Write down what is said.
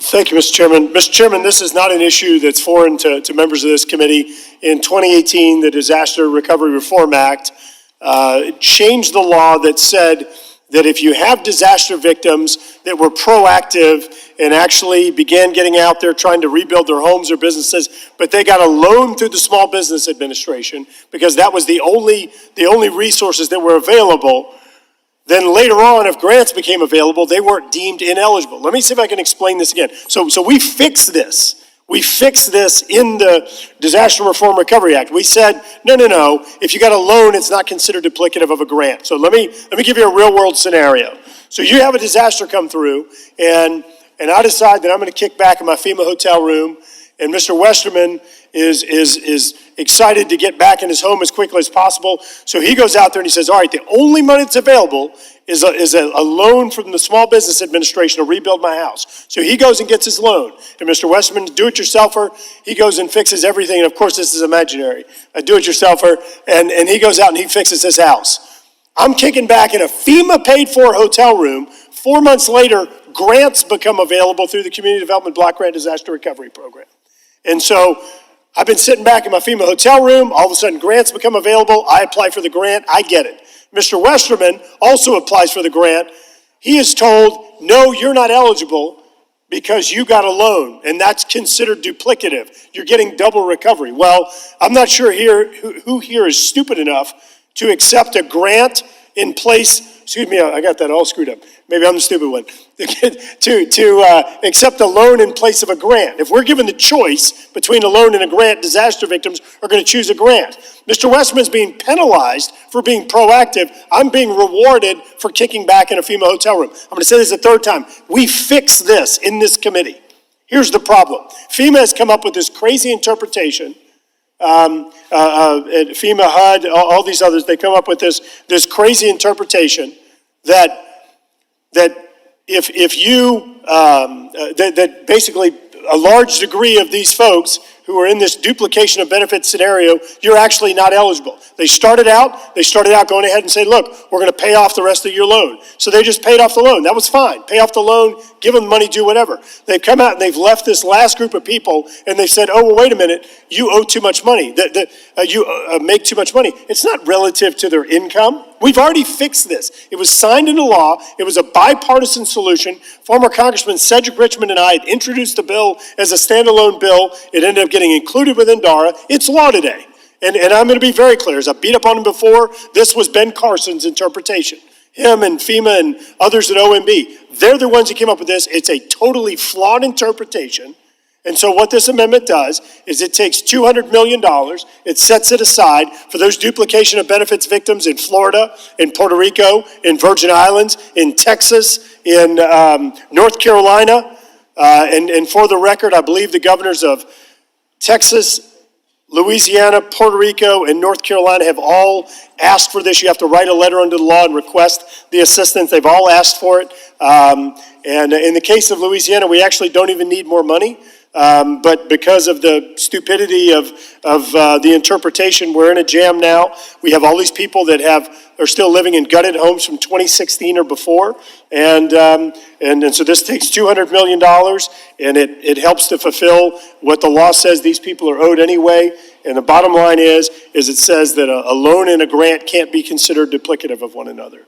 Thank you, Mr. Chairman. Mr. Chairman, this is not an issue that's foreign to members of this committee. In 2018, the Disaster Recovery Reform Act changed the law that said that if you have disaster victims that were proactive and actually began getting out there trying to rebuild their homes or businesses, but they got a loan through the Small Business Administration because that was the only resources that were available, then later on, if grants became available, they weren't deemed ineligible. Let me see if I can explain this again. So we fixed this. We fixed this in the Disaster Reform Recovery Act. We said, no. If you got a loan, it's not considered duplicative of a grant. So let me give you a real world scenario. So you have a disaster come through, and I decide that I'm going to kick back in my FEMA hotel room, and Mr. Westerman is excited to get back in his home as quickly as possible. So he goes out there and he says, all right, the only money that's available is a loan from the Small Business Administration to rebuild my house. So he goes and gets his loan. And Mr. Westerman, do-it-yourselfer, he goes and fixes everything. And of course, this is imaginary, a do-it-yourselfer, and he goes out and he fixes his house. I'm kicking back in a FEMA paid-for hotel room. 4 months later, grants become available through the Community Development Block Grant Disaster Recovery Program. And so I've been sitting back in my FEMA hotel room. All of a sudden, grants become available. I apply for the grant. I get it. Mr. Westerman also applies for the grant. He is told, no, you're not eligible because you got a loan, and that's considered duplicative. You're getting double recovery. Well, I'm not sure who here is stupid enough to accept a grant in place. Excuse me, I got that all screwed up. Maybe I'm the stupid one. to accept a loan in place of a grant. If we're given the choice between a loan and a grant, disaster victims are going to choose a grant. Mr. Westerman's being penalized for being proactive. I'm being rewarded for kicking back in a FEMA hotel room. I'm going to say this a third time. We fix this in this committee. Here's the problem. FEMA has come up with this crazy interpretation. FEMA, HUD, all these others, they come up with this crazy interpretation that if you, that basically a large degree of these folks who are in this duplication of benefits scenario, you're actually not eligible. They started out going ahead and say, look, we're going to pay off the rest of your loan. So they just paid off the loan. That was fine. Pay off the loan, give them the money, do whatever. They've come out and they've left this last group of people and they've said, oh, well, wait a minute, you owe too much money. You make too much money. It's not relative to their income. We've already fixed this. It was signed into law. It was a bipartisan solution. Former Congressman Cedric Richmond and I had introduced the bill as a standalone bill. It ended up getting included within DARA. It's law today. And I'm going to be very clear. As I beat up on him before, this was Ben Carson's interpretation. Him and FEMA and others at OMB. They're the ones who came up with this. It's a totally flawed interpretation. And so what this amendment does is it takes $200 million, it sets it aside for those duplication of benefits victims in Florida, in Puerto Rico, in Virgin Islands, in Texas, in North Carolina. And for the record, I believe the governors of Texas, Louisiana, Puerto Rico, and North Carolina have all asked for this. You have to write a letter under the law and request the assistance. They've all asked for it. And in the case of Louisiana, we actually don't even need more money. But because of the stupidity of the interpretation, we're in a jam now. We have all these people that are still living in gutted homes from 2016 or before, and so this takes $200 million, and it helps to fulfill what the law says these people are owed anyway. And the bottom line is it says that a loan and a grant can't be considered duplicative of one another.